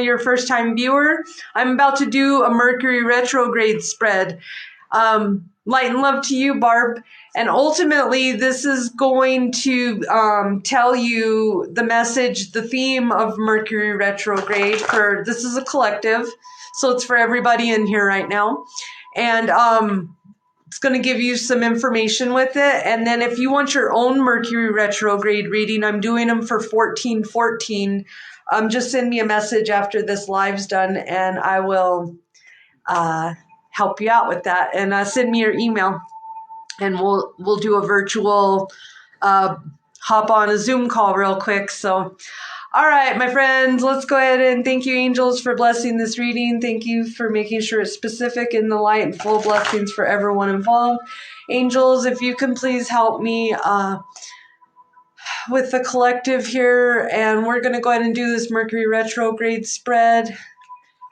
your first time viewer, I'm about to do a Mercury retrograde spread. Light and love to you, Barb. And ultimately, this is going to tell you the message, the theme of Mercury retrograde. This is a collective, so it's for everybody in here right now. And it's going to give you some information with it. And then if you want your own Mercury retrograde reading, I'm doing them for 14/14. Just send me a message after this live's done, and I will help you out with that. And send me your email, and we'll do a virtual hop on a Zoom call real quick. So, all right, my friends, let's go ahead and thank you, angels, for blessing this reading. Thank you for making sure it's specific in the light and full blessings for everyone involved. Angels, if you can please help me with the collective here, and we're going to go ahead and do this Mercury retrograde spread.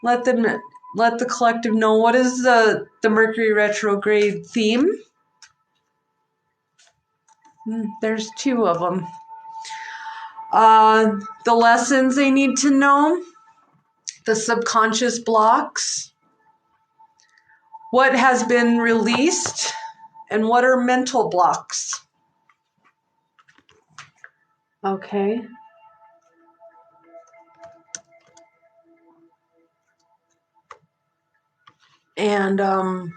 Let the collective know what is the Mercury retrograde theme. There's two of them. The lessons they need to know, the subconscious blocks, what has been released, and what are mental blocks. Okay. And I'm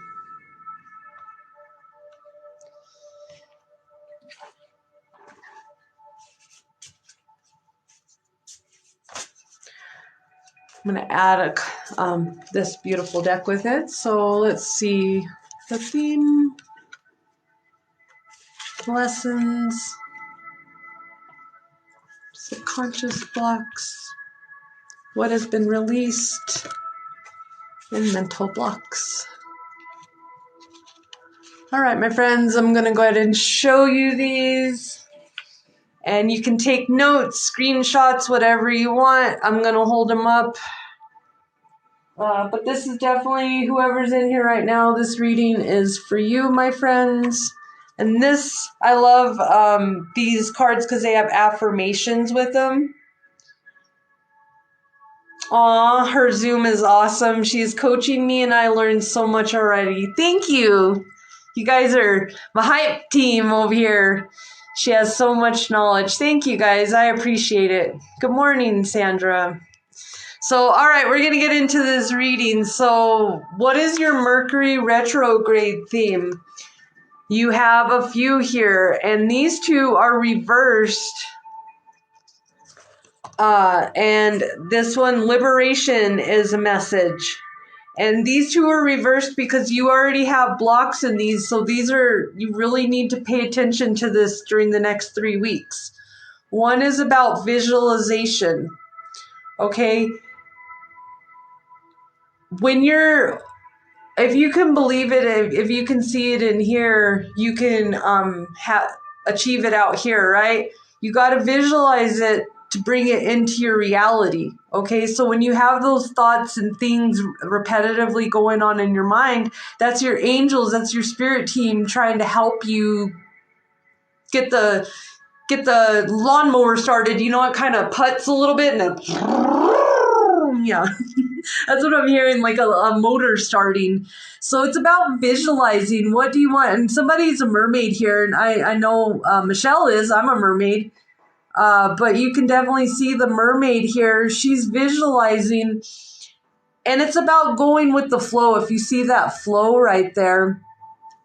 going to add this beautiful deck with it. So let's see the theme, lessons, subconscious blocks, what has been released, and mental blocks. All right, my friends, I'm going to go ahead and show you these. And you can take notes, screenshots, whatever you want. I'm going to hold them up. But this is definitely, whoever's in here right now, this reading is for you, my friends. And this, I love these cards because they have affirmations with them. Aw, her Zoom is awesome. She's coaching me and I learned so much already. Thank you. You guys are my hype team over here. She has so much knowledge. Thank you, guys. I appreciate it. Good morning, Sandra. So, all right, we're going to get into this reading. So, what is your Mercury retrograde theme? You have a few here, and these two are reversed. And this one, liberation, is a message. And these two are reversed because you already have blocks in these. So you really need to pay attention to this during the next 3 weeks. One is about visualization. Okay. If you can believe it, if you can see it in here, you can achieve it out here, right? You got to visualize it to bring it into your reality. Okay, so when you have those thoughts and things repetitively going on in your mind, that's your angels, that's your spirit team trying to help you get the lawnmower started. You know, it kind of putts a little bit and yeah. That's what I'm hearing, like a motor starting. So it's about visualizing. What do you want? And somebody's a mermaid here, and I know Michelle is. I'm a mermaid. But you can definitely see the mermaid here. She's visualizing, and it's about going with the flow. If you see that flow right there,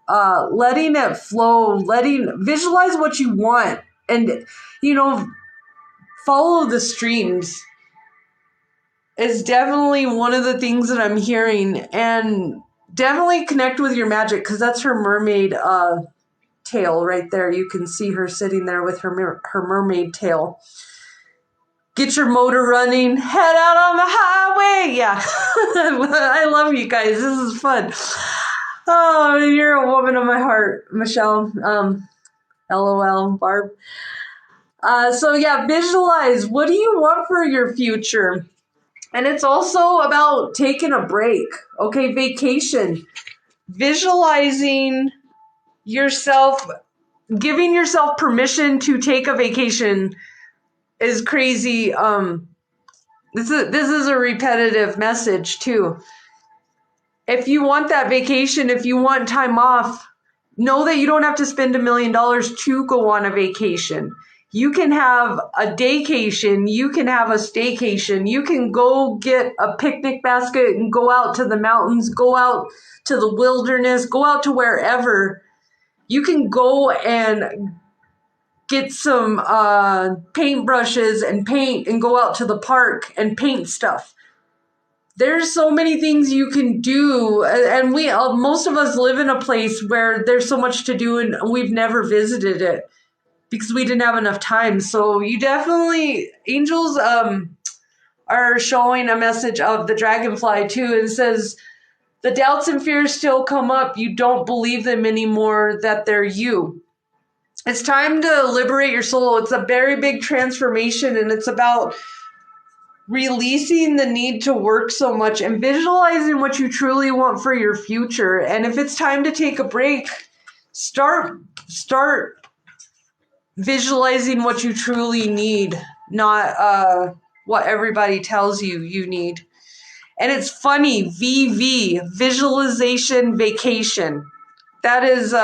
letting it flow, visualize what you want, and, follow the streams is definitely one of the things that I'm hearing. And definitely connect with your magic, because that's her mermaid tail right there. You can see her sitting there with her mermaid tail. Get your motor running, head out on the highway. Yeah. I love you guys. This is fun. Oh, you're a woman of my heart, Michelle. LOL, Barb. So yeah, visualize. What do you want for your future? And it's also about taking a break. Okay, vacation. Visualizing yourself, giving yourself permission to take a vacation is crazy. This is a repetitive message too. If you want that vacation, if you want time off, know that you don't have to spend $1 million to go on a vacation. You can have a daycation, you can have a staycation, you can go get a picnic basket and go out to the mountains, go out to the wilderness, go out to wherever. You can go and get some paintbrushes and paint and go out to the park and paint stuff. There's so many things you can do, and we most of us live in a place where there's so much to do and we've never visited it because we didn't have enough time. So you definitely, angels are showing a message of the dragonfly too. It says, the doubts and fears still come up. You don't believe them anymore, that they're you. It's time to liberate your soul. It's a very big transformation, and it's about releasing the need to work so much and visualizing what you truly want for your future. And if it's time to take a break, start visualizing what you truly need, not what everybody tells you you need. And it's funny, VV, visualization vacation. That is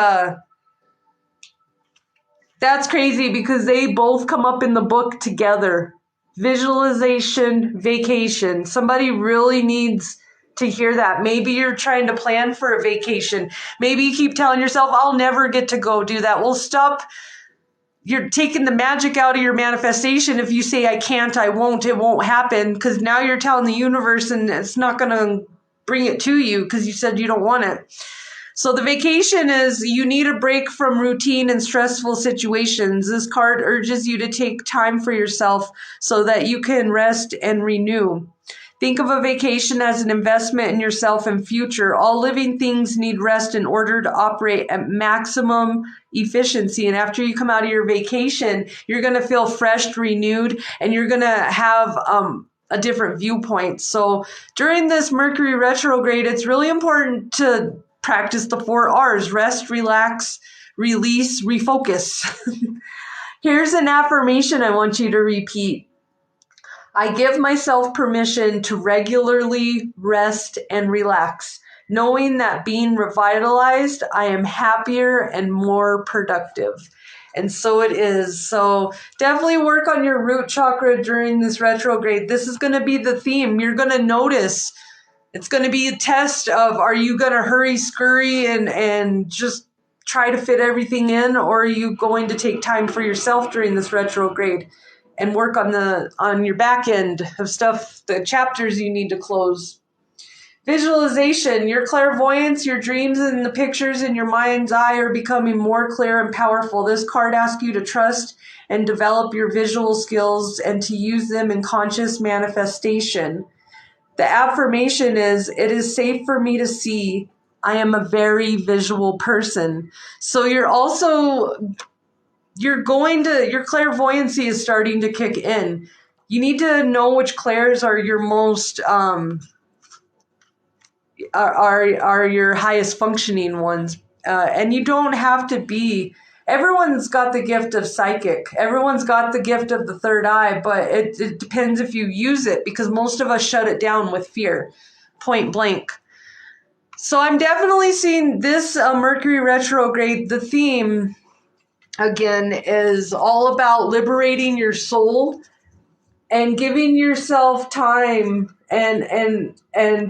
that's crazy because they both come up in the book together. Visualization vacation. Somebody really needs to hear that. Maybe you're trying to plan for a vacation. Maybe you keep telling yourself, I'll never get to go do that. Well, stop. You're taking the magic out of your manifestation. If you say, I can't, I won't, it won't happen, because now you're telling the universe and it's not going to bring it to you because you said you don't want it. So the vacation is, you need a break from routine and stressful situations. This card urges you to take time for yourself so that you can rest and renew. Think of a vacation as an investment in yourself and future. All living things need rest in order to operate at maximum efficiency. And after you come out of your vacation, you're going to feel fresh, renewed, and you're going to have a different viewpoint. So during this Mercury retrograde, it's really important to practice the 4 R's: rest, relax, release, refocus. Here's an affirmation I want you to repeat. I give myself permission to regularly rest and relax, knowing that being revitalized, I am happier and more productive. And so it is. So definitely work on your root chakra during this retrograde. This is going to be the theme. You're going to notice. It's going to be a test of, are you going to hurry, scurry, and just try to fit everything in, or are you going to take time for yourself during this retrograde and work on your back end of stuff, the chapters you need to close? Visualization, your clairvoyance, your dreams, and the pictures in your mind's eye are becoming more clear and powerful. This card asks you to trust and develop your visual skills and to use them in conscious manifestation. The affirmation is, it is safe for me to see. I am a very visual person. So your clairvoyancy is starting to kick in. You need to know which clairs are your most, are your highest functioning ones. And you don't have to be, everyone's got the gift of psychic. Everyone's got the gift of the third eye, but it depends if you use it, because most of us shut it down with fear, point blank. So I'm definitely seeing this Mercury retrograde. The theme, again, is all about liberating your soul and giving yourself time and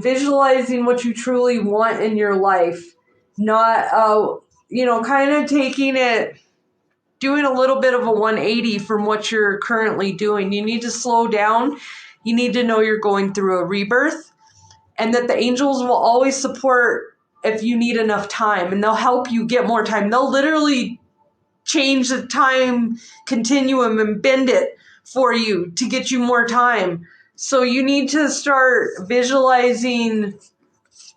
visualizing what you truly want in your life. Not, kind of taking it, doing a little bit of a 180 from what you're currently doing. You need to slow down. You need to know you're going through a rebirth, and that the angels will always support if you need enough time, and they'll help you get more time. They'll literally change the time continuum and bend it for you to get you more time. So you need to start visualizing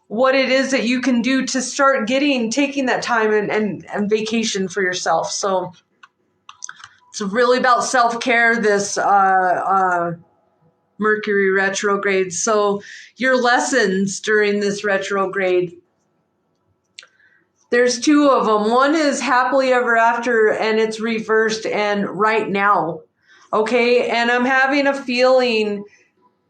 what it is that you can do to start taking that time and vacation for yourself. So it's really about self-care, this Mercury retrograde. So your lessons during this retrograde, there's 2 of them. One is happily ever after, and it's reversed and right now. Okay. And I'm having a feeling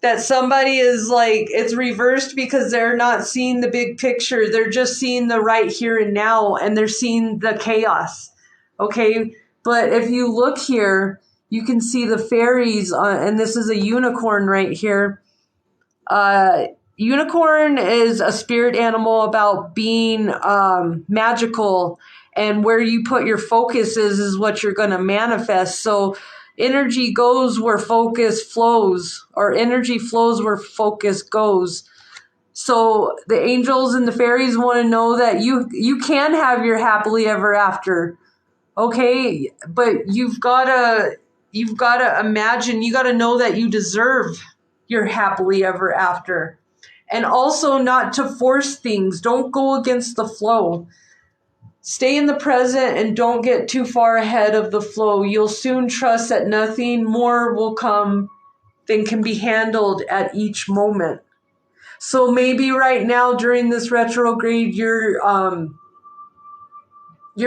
that somebody is like, it's reversed because they're not seeing the big picture. They're just seeing the right here and now, and they're seeing the chaos. Okay. But if you look here, you can see the fairies, and this is a unicorn right here. Unicorn is a spirit animal about being magical, and where you put your focus is what you're going to manifest. So energy goes where focus flows, or energy flows where focus goes. So the angels and the fairies want to know that you can have your happily ever after. Okay, but you've got to imagine, you got to know that you deserve your happily ever after. And also not to force things. Don't go against the flow. Stay in the present and don't get too far ahead of the flow. You'll soon trust that nothing more will come than can be handled at each moment. So maybe right now during this retrograde, you're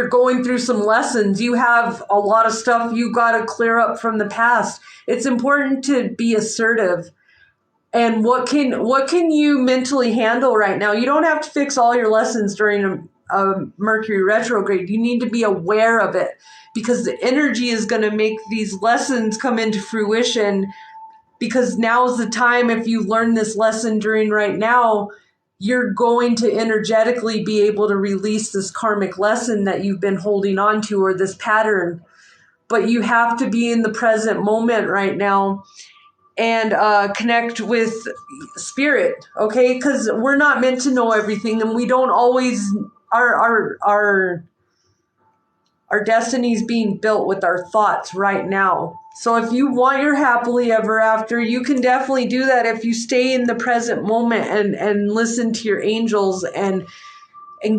going through some lessons. You have a lot of stuff you got to clear up from the past. It's important to be assertive. And what can you mentally handle right now? You don't have to fix all your lessons during a Mercury retrograde. You need to be aware of it, because the energy is going to make these lessons come into fruition, because now's the time. If you learn this lesson during right now, you're going to energetically be able to release this karmic lesson that you've been holding on to, or this pattern. But you have to be in the present moment right now and connect with spirit, okay? Because we're not meant to know everything, and we don't always, our destiny is being built with our thoughts right now. So if you want your happily ever after, you can definitely do that if you stay in the present moment and listen to your angels and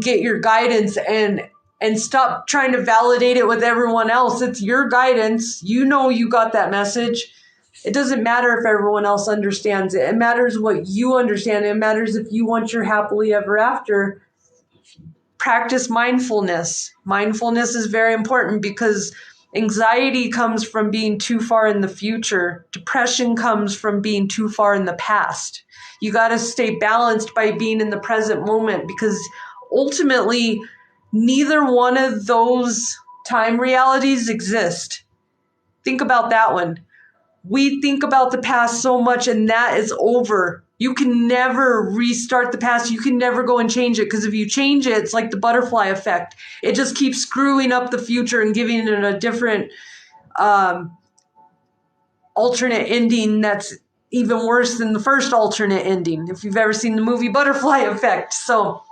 get your guidance, and stop trying to validate it with everyone else. It's your guidance. You know you got that message. It doesn't matter if everyone else understands it. It matters what you understand. It matters if you want your happily ever after. Practice mindfulness. Mindfulness is very important, because anxiety comes from being too far in the future. Depression comes from being too far in the past. You got to stay balanced by being in the present moment, because ultimately neither one of those time realities exist. Think about that one. We think about the past so much, and that is over. You can never restart the past. You can never go and change it, because if you change it, it's like the butterfly effect. It just keeps screwing up the future and giving it a different alternate ending that's even worse than the first alternate ending, if you've ever seen the movie Butterfly Effect. So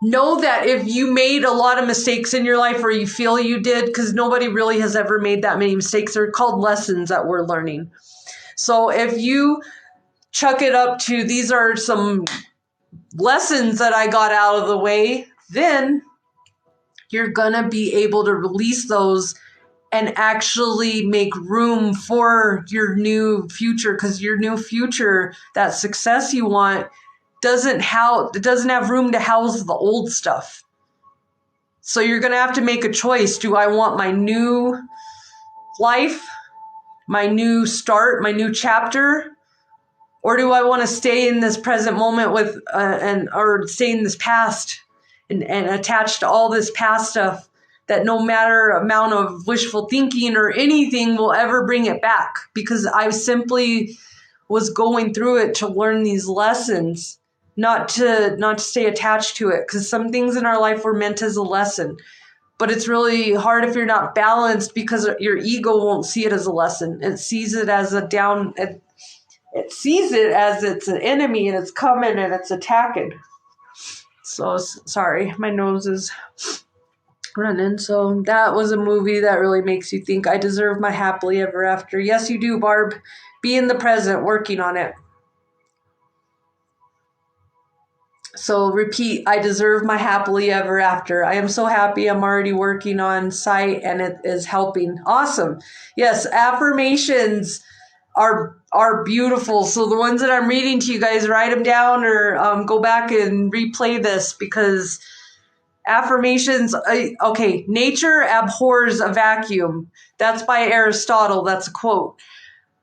know that if you made a lot of mistakes in your life, or you feel you did, because nobody really has ever made that many mistakes, they're called lessons that we're learning. So if you chuck it up to, these are some lessons that I got out of the way, then you're going to be able to release those and actually make room for your new future, because your new future, that success you want, doesn't have room to house the old stuff. So you're going to have to make a choice. Do I want my new life, my new start, my new chapter? Or do I want to stay in this present moment with, or stay in this past and attached to all this past stuff that no matter amount of wishful thinking or anything will ever bring it back? Because I simply was going through it to learn these lessons, not to stay attached to it. Because some things in our life were meant as a lesson. But it's really hard if you're not balanced, because your ego won't see it as a lesson. It sees it as it sees it as it's an enemy, and it's coming and it's attacking. So sorry, my nose is running. So that was a movie that really makes you think. I deserve my happily ever after. Yes, you do, Barb. Be in the present, working on it. So repeat, I deserve my happily ever after. I am so happy. I'm already working on site, and it is helping. Awesome. Yes, affirmations are beautiful. So the ones that I'm reading to you guys, write them down, or go back and replay this, because affirmations, nature abhors a vacuum. That's by Aristotle. That's a quote.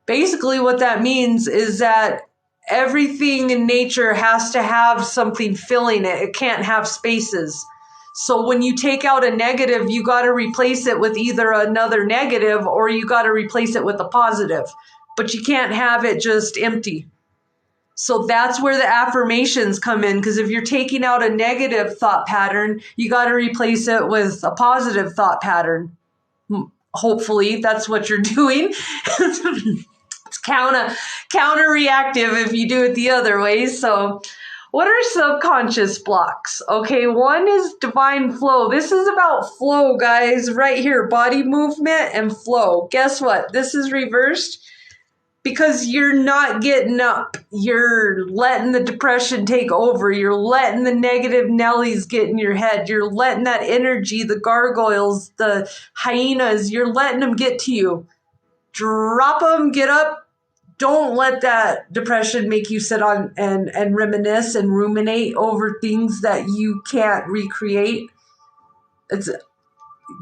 Basically, what that means is that everything in nature has to have something filling it. It can't have spaces. So when you take out a negative, you got to replace it with either another negative or you got to replace it with a positive. But you can't have it just empty. So that's where the affirmations come in, because if you're taking out a negative thought pattern, you got to replace it with a positive thought pattern. Hopefully that's what you're doing. It's counter-reactive if you do it the other way. So what are subconscious blocks? Okay, one is divine flow. This is about flow, guys, right here. Body movement and flow. Guess what? This is reversed because you're not getting up. You're letting the depression take over. You're letting the negative Nellies get in your head. You're letting that energy, the gargoyles, the hyenas, you're letting them get to you. Drop them, get up. Don't let that depression make you sit on and reminisce and ruminate over things that you can't recreate.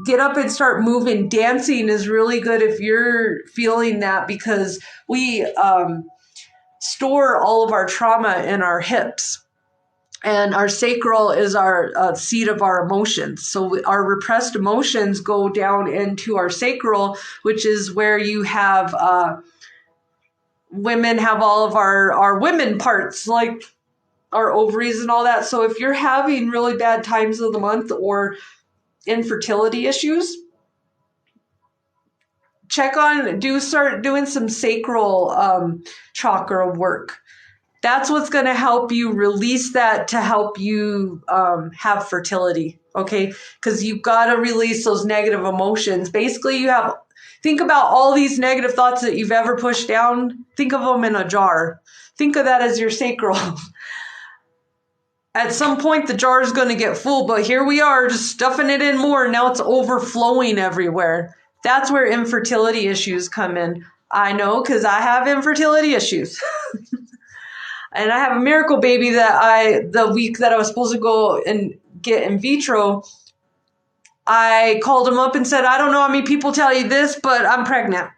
Get up and start moving. Dancing is really good if you're feeling that, because we store all of our trauma in our hips. And our sacral is our seat of our emotions. So our repressed emotions go down into our sacral, which is where you have... women have all of our women parts, like our ovaries and all that. So if you're having really bad times of the month or infertility issues, start doing some sacral chakra work. That's what's going to help you release that, to help you have fertility. Okay. Because you've got to release those negative emotions. Basically, think about all these negative thoughts that you've ever pushed down. Think of them in a jar. Think of that as your sacral. At some point, the jar is going to get full, but here we are just stuffing it in more. Now it's overflowing everywhere. That's where infertility issues come in. I know, because I have infertility issues. And I have a miracle baby that the week that I was supposed to go and get in vitro, I called him up and said, I don't know how many people tell you this, but I'm pregnant.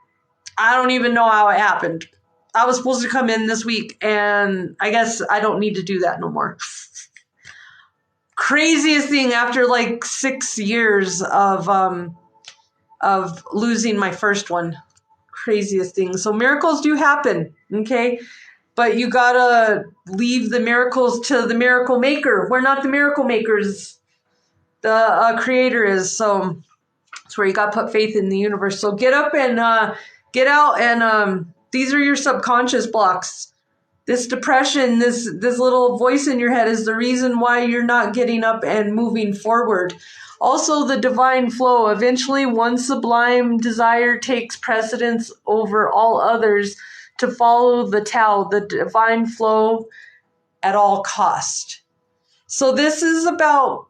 I don't even know how it happened. I was supposed to come in this week, and I guess I don't need to do that no more. Craziest thing after like 6 years of losing my first one. Craziest thing. So miracles do happen, okay? But you gotta leave the miracles to the miracle maker. We're not the miracle makers. The creator is. So that's where you got to put faith in the universe. So get up and get out, and these are your subconscious blocks. This depression, this little voice in your head is the reason why you're not getting up and moving forward. Also, the divine flow. Eventually, one sublime desire takes precedence over all others to follow the Tao, the divine flow at all cost. So this is about...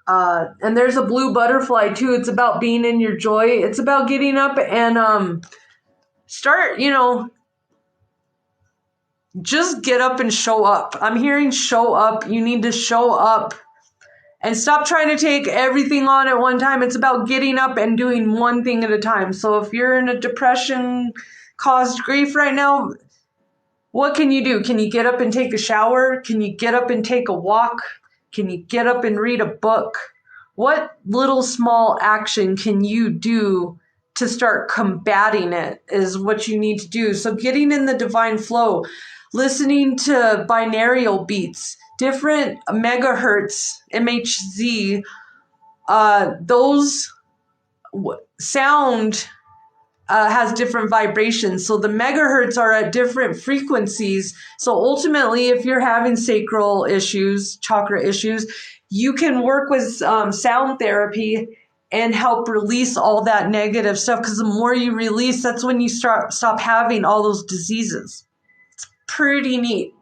and there's a blue butterfly too. It's about being in your joy. It's about getting up and start, just get up and show up. I'm hearing show up. You need to show up and stop trying to take everything on at one time. It's about getting up and doing one thing at a time. So if you're in a depression caused grief right now, what can you do? Can you get up and take a shower? Can you get up and take a walk? Can you get up and read a book? What little small action can you do to start combating it is what you need to do. So getting in the divine flow, listening to binaural beats, different megahertz, MHz, those sound has different vibrations. So the megahertz are at different frequencies. So ultimately, if you're having sacral issues, chakra issues, you can work with sound therapy and help release all that negative stuff. Because the more you release, that's when you stop having all those diseases. It's pretty neat.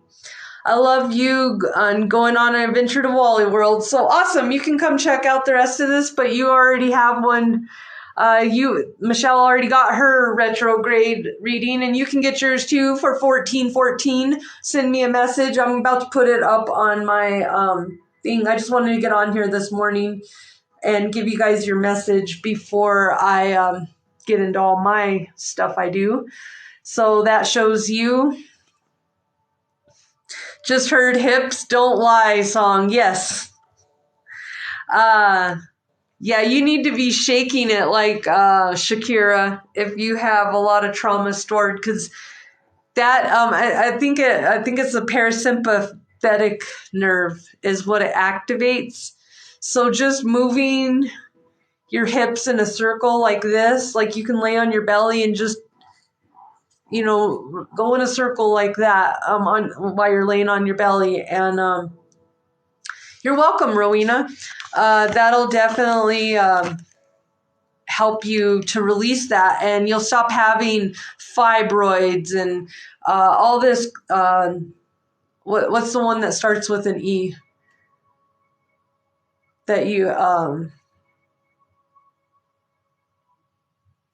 I love you on going on an adventure to Wally World. So awesome. You can come check out the rest of this, but you already have one. Michelle already got her retrograde reading, and you can get yours too for 1414. Send me a message. I'm about to put it up on my thing. I just wanted to get on here this morning and give you guys your message before I get into all my stuff I do. So that shows you. Just heard Hips Don't Lie song. Yes. Yeah, you need to be shaking it like Shakira if you have a lot of trauma stored, because that I think it's the parasympathetic nerve is what it activates. So just moving your hips in a circle like this, like you can lay on your belly and just, you know, go in a circle like that while you're laying on your belly. And you're welcome, Rowena. That'll definitely help you to release that, and you'll stop having fibroids and all this. What's the one that starts with an E? That you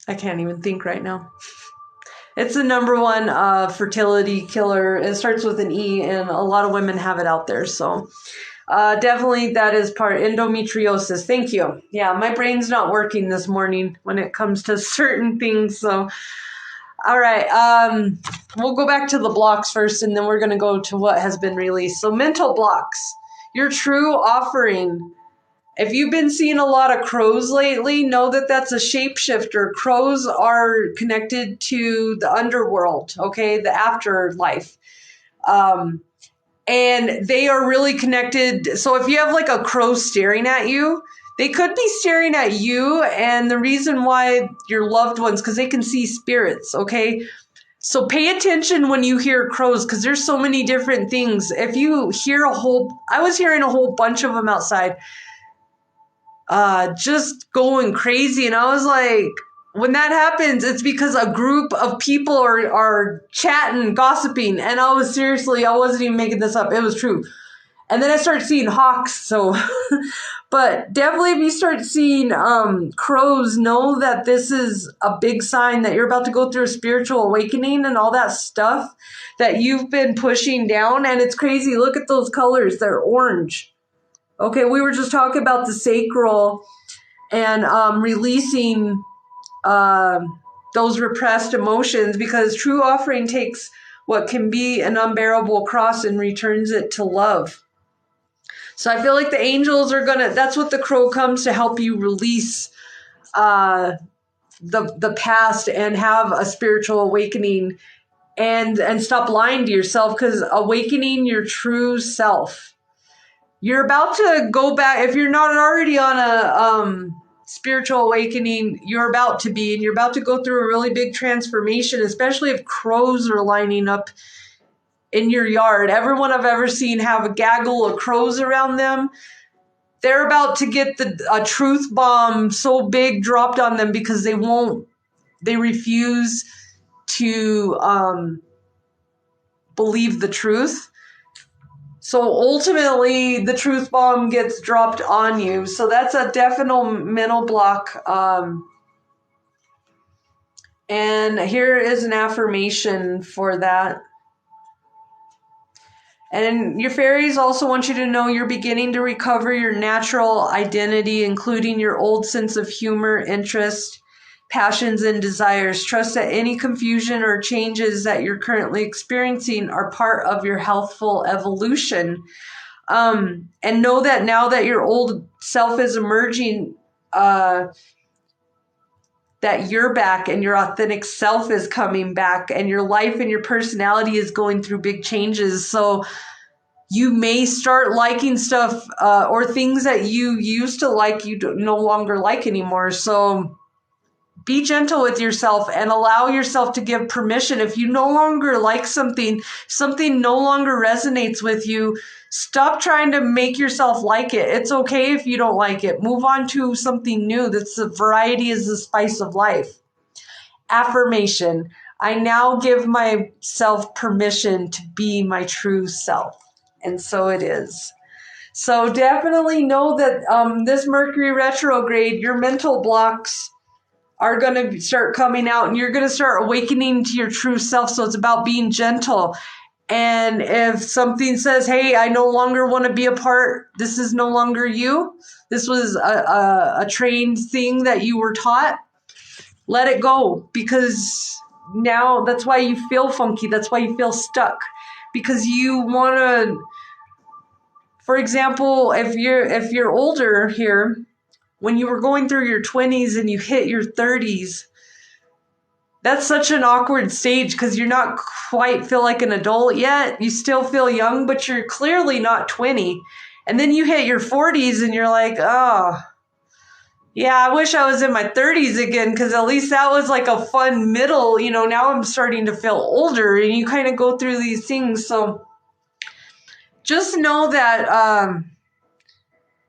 I can't even think right now. It's the number one fertility killer. It starts with an E, and a lot of women have it out there. So definitely that is part endometriosis. Thank you. Yeah, my brain's not working this morning when it comes to certain things. So, all right. We'll go back to the blocks first, and then we're going to go to what has been released. So mental blocks, your true offering. If you've been seeing a lot of crows lately, know that that's a shapeshifter. Crows are connected to the underworld, okay, the afterlife. And they are really connected. So if you have like a crow staring at you, they could be staring at you. And the reason why your loved ones, because they can see spirits, okay? So pay attention when you hear crows, because there's so many different things. If you hear I was hearing a whole bunch of them outside. Just going crazy. And I was like, when that happens, it's because a group of people are chatting, gossiping. And I wasn't even making this up. It was true. And then I started seeing hawks. So, but definitely if you start seeing crows, know that this is a big sign that you're about to go through a spiritual awakening and all that stuff that you've been pushing down. And it's crazy. Look at those colors. They're orange. Okay, we were just talking about the sacral and releasing those repressed emotions, because true offering takes what can be an unbearable cross and returns it to love. So I feel like the angels are that's what the crow comes to help you release the past and have a spiritual awakening and stop lying to yourself, because awakening your true self. You're about to go back. If you're not already on a spiritual awakening, you're about to be, and you're about to go through a really big transformation, especially if crows are lining up in your yard. Everyone I've ever seen have a gaggle of crows around them. They're about to get a truth bomb so big dropped on them, because they refuse to believe the truth. So ultimately, the truth bomb gets dropped on you. So that's a definite mental block. And here is an affirmation for that. And your fairies also want you to know you're beginning to recover your natural identity, including your old sense of humor, interest, passions, and desires. Trust that any confusion or changes that you're currently experiencing are part of your healthful evolution. And know that now that your old self is emerging, that you're back and your authentic self is coming back, and your life and your personality is going through big changes. So you may start liking stuff or things that you used to like, you no longer like anymore. So be gentle with yourself and allow yourself to give permission. If you no longer like something no longer resonates with you, stop trying to make yourself like it. It's okay if you don't like it. Move on to something new. That's the variety is the spice of life. Affirmation. I now give myself permission to be my true self. And so it is. So definitely know that this Mercury retrograde, your mental blocks are going to start coming out, and you're going to start awakening to your true self. So it's about being gentle. And if something says, hey, I no longer want to be a part, this is no longer you. This was a trained thing that you were taught. Let it go, because now that's why you feel funky. That's why you feel stuck, because you want to, for example, if you're older here, when you were going through your 20s and you hit your 30s, that's such an awkward stage because you're not quite feel like an adult yet. You still feel young, but you're clearly not 20. And then you hit your 40s and you're like, oh, yeah, I wish I was in my 30s again, because at least that was like a fun middle. Now I'm starting to feel older, and you kind of go through these things. So just know that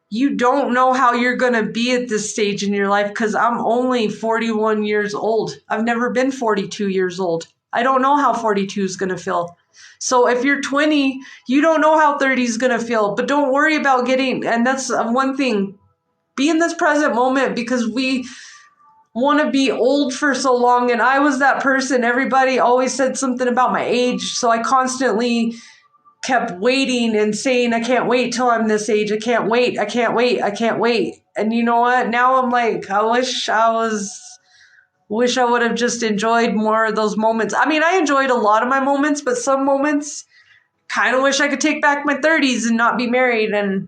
you don't know how you're going to be at this stage in your life, because I'm only 41 years old. I've never been 42 years old. I don't know how 42 is going to feel. So if you're 20, you don't know how 30 is going to feel. But don't worry about and that's one thing, be in this present moment, because we want to be old for so long. And I was that person. Everybody always said something about my age. So I constantly kept waiting and saying, I can't wait till I'm this age. I can't wait. I can't wait. I can't wait. And you know what? Now I'm like, I wish I would have just enjoyed more of those moments. I mean, I enjoyed a lot of my moments, but some moments kind of wish I could take back my 30s and not be married and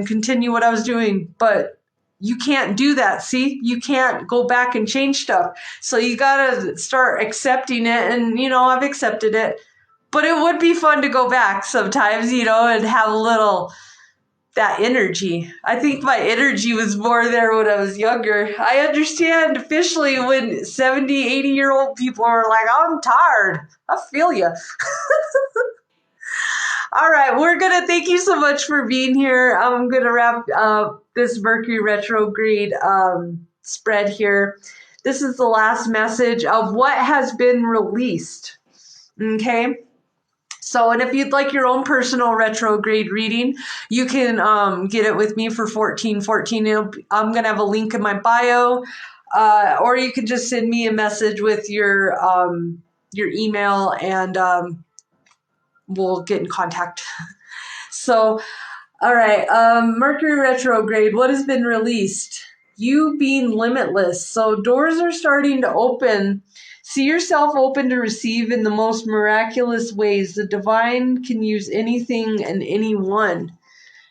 continue what I was doing. But you can't do that. See, you can't go back and change stuff. So you got to start accepting it. And, I've accepted it. But it would be fun to go back sometimes, and have a little, that energy. I think my energy was more there when I was younger. I understand officially when 70, 80-year-old people are like, I'm tired. I feel you. All right, we're going to thank you so much for being here. I'm going to wrap up this Mercury Retrograde spread here. This is the last message of what has been released. Okay? So, and if you'd like your own personal retrograde reading, you can get it with me for $14.14. I'm going to have a link in my bio, or you can just send me a message with your email, and we'll get in contact. So, all right, Mercury retrograde, what has been released? You being limitless. So doors are starting to open. See yourself open to receive in the most miraculous ways. The divine can use anything and anyone.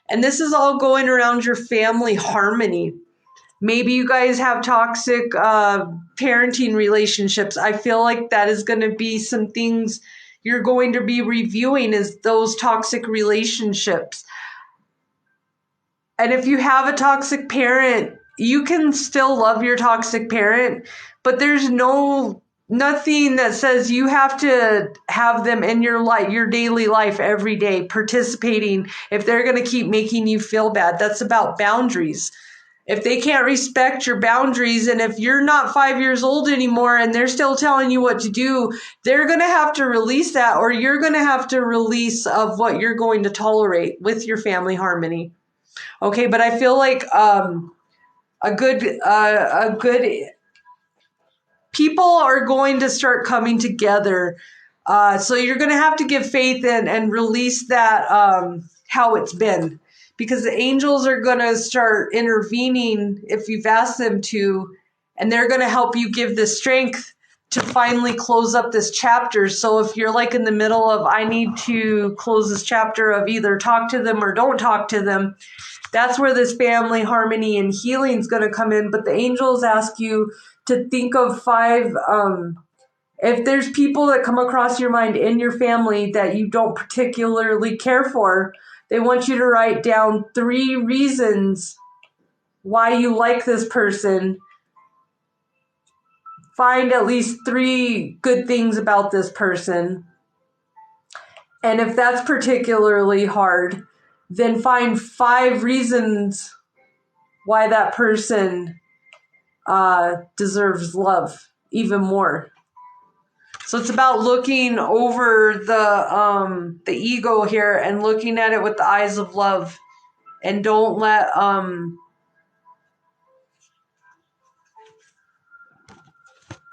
And this is all going around your family harmony. Maybe you guys have toxic parenting relationships. I feel like that is going to be some things you're going to be reviewing, is those toxic relationships. And if you have a toxic parent, you can still love your toxic parent, but there's nothing that says you have to have them in your life, your daily life every day, participating if they're going to keep making you feel bad. That's about boundaries. If they can't respect your boundaries, and if you're not 5 years old anymore and they're still telling you what to do, they're going to have to release that, or you're going to have to release of what you're going to tolerate with your family harmony. Okay, but I feel like a good people are going to start coming together. So you're going to have to give faith and release that how it's been, because the angels are going to start intervening if you've asked them to, and they're going to help you give the strength to finally close up this chapter. So if you're like in the middle of, I need to close this chapter of either talk to them or don't talk to them, that's where this family harmony and healing is going to come in. But the angels ask you to think of 5, if there's people that come across your mind in your family that you don't particularly care for, they want you to write down 3 reasons why you like this person. Find at least 3 good things about this person. And if that's particularly hard, then find 5 reasons why that person deserves love even more. So it's about looking over the ego here and looking at it with the eyes of love, and don't let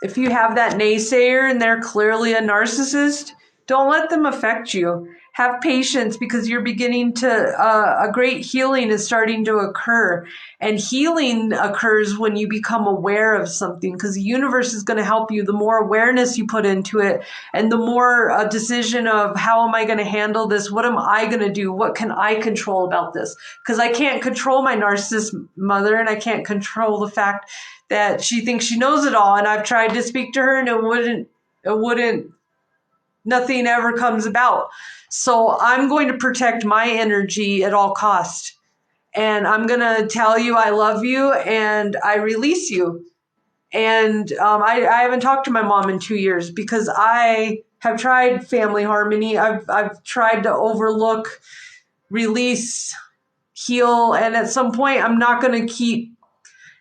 if you have that naysayer and they're clearly a narcissist, don't let them affect you. have patience, because you're beginning to, a great healing is starting to occur. And healing occurs when you become aware of something, because the universe is going to help you. The more awareness you put into it, and the more a decision of, how am I going to handle this? What am I going to do? What can I control about this? Because I can't control my narcissist mother, and I can't control the fact that she thinks she knows it all. And I've tried to speak to her, and it wouldn't, nothing ever comes about. So I'm going to protect my energy at all costs. And I'm going to tell you I love you, and I release you. And I haven't talked to my mom in 2 years, because I have tried family harmony. I've tried to overlook, release, heal. And at some point, I'm not going to keep,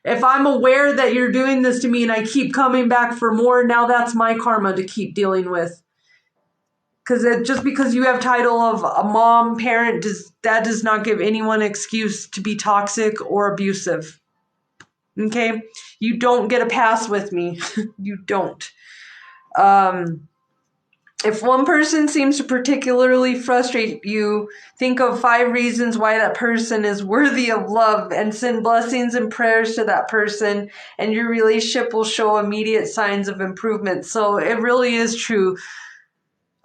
if I'm aware that you're doing this to me and I keep coming back for more, now that's my karma to keep dealing with. Because just because you have title of a mom, parent, that does not give anyone an excuse to be toxic or abusive. Okay? You don't get a pass with me. You don't. If one person seems to particularly frustrate you, think of 5 reasons why that person is worthy of love, and send blessings and prayers to that person, and your relationship will show immediate signs of improvement. So it really is true.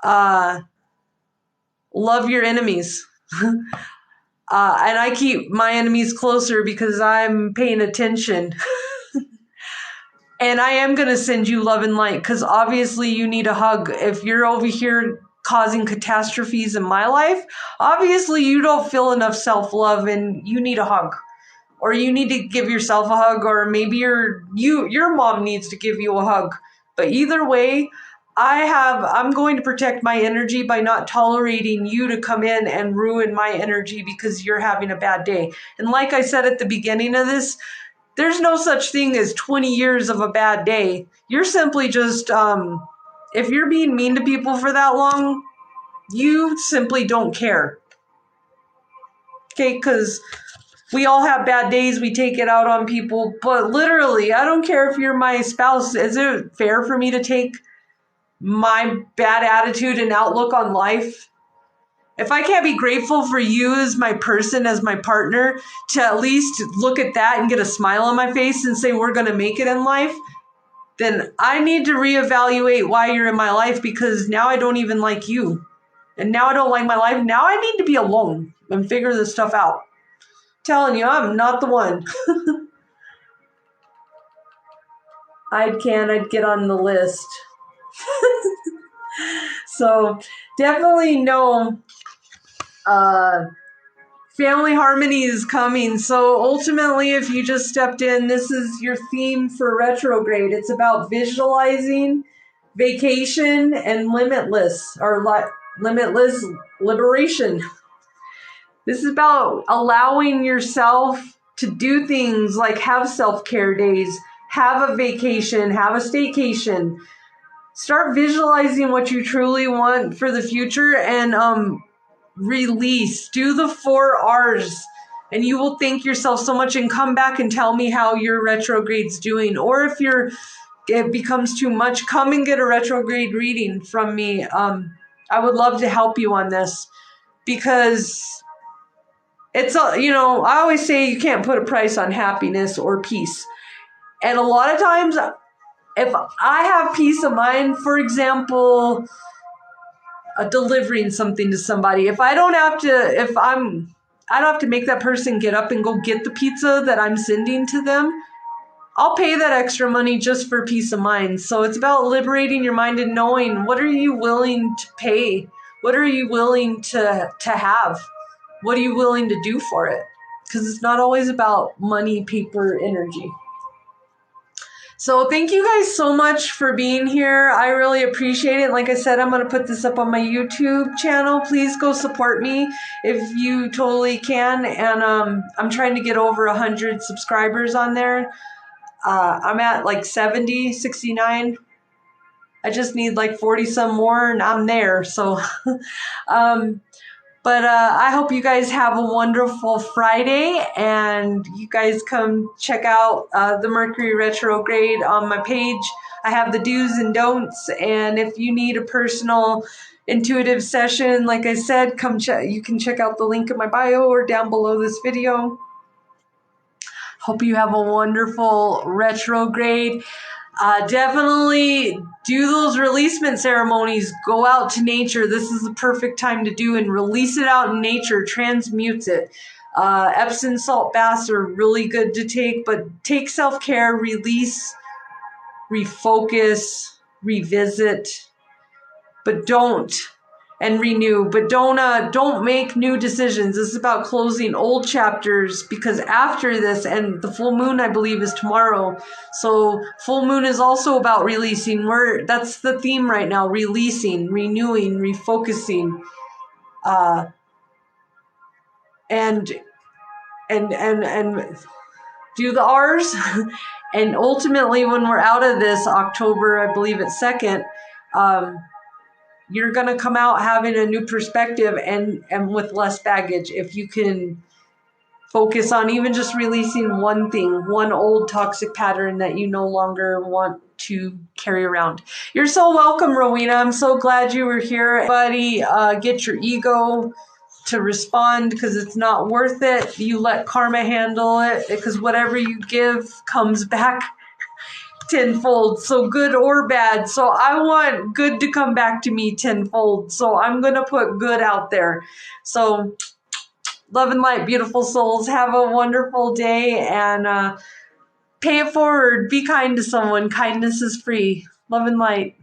Love your enemies. And I keep my enemies closer because I'm paying attention. And I am going to send you love and light, because obviously you need a hug. If you're over here causing catastrophes in my life, obviously you don't feel enough self-love and you need a hug. Or you need to give yourself a hug, or maybe your mom needs to give you a hug. But either way, I'm going to protect my energy by not tolerating you to come in and ruin my energy because you're having a bad day. And like I said at the beginning of this, there's no such thing as 20 years of a bad day. You're simply just, if you're being mean to people for that long, you simply don't care. Okay, because we all have bad days. We take it out on people. But literally, I don't care if you're my spouse. Is it fair for me to take my bad attitude and outlook on life? If I can't be grateful for you as my person, as my partner, to at least look at that and get a smile on my face and say we're going to make it in life, then I need to reevaluate why you're in my life, because now I don't even like you. And now I don't like my life. Now I need to be alone and figure this stuff out. I'm telling you, I'm not the one. I'd get on the list. So definitely know family harmony is coming. So ultimately, if you just stepped in, this is your theme for retrograde. It's about visualizing, vacation, and limitless liberation. This is about allowing yourself to do things like have self-care days, have a vacation, have a staycation. Start visualizing what you truly want for the future, and release. Do the 4 R's, and you will thank yourself so much, and come back and tell me how your retrograde's doing. Or if it becomes too much, come and get a retrograde reading from me. I would love to help you on this, because it's I always say you can't put a price on happiness or peace. And a lot of times, if I have peace of mind, for example, delivering something to somebody, I don't have to make that person get up and go get the pizza that I'm sending to them, I'll pay that extra money just for peace of mind. So it's about liberating your mind and knowing, what are you willing to pay? What are you willing to have? What are you willing to do for it? Because it's not always about money, paper, energy. So thank you guys so much for being here. I really appreciate it. Like I said, I'm going to put this up on my YouTube channel. Please go support me if you totally can. And I'm trying to get over 100 subscribers on there. I'm at like 70, 69. I just need like 40 some more and I'm there. So, But I hope you guys have a wonderful Friday, and you guys come check out the Mercury Retrograde on my page. I have the do's and don'ts, and if you need a personal intuitive session, like I said, come check. You can check out the link in my bio or down below this video. Hope you have a wonderful retrograde. Definitely do those releasement ceremonies. Go out to nature. This is the perfect time to do and release it out in nature. Transmutes it. Epsom salt baths are really good to take, but take self-care, release, refocus, revisit, but don't, and renew, but don't make new decisions. This is about closing old chapters, because after this, and the full moon I believe is tomorrow, so full moon is also about releasing. That's the theme right now: releasing, renewing, refocusing, and do the R's. And ultimately, when we're out of this October, I believe it's 2nd, you're going to come out having a new perspective and with less baggage. If you can focus on even just releasing one thing, one old toxic pattern that you no longer want to carry around. You're so welcome, Rowena. I'm so glad you were here. Everybody, get your ego to respond, because it's not worth it. You let karma handle it, because whatever you give comes back tenfold, so good or bad. So I want good to come back to me tenfold, so I'm gonna put good out there. So love and light, beautiful souls. Have a wonderful day, and pay it forward. Be kind to someone. Kindness is free. Love and light.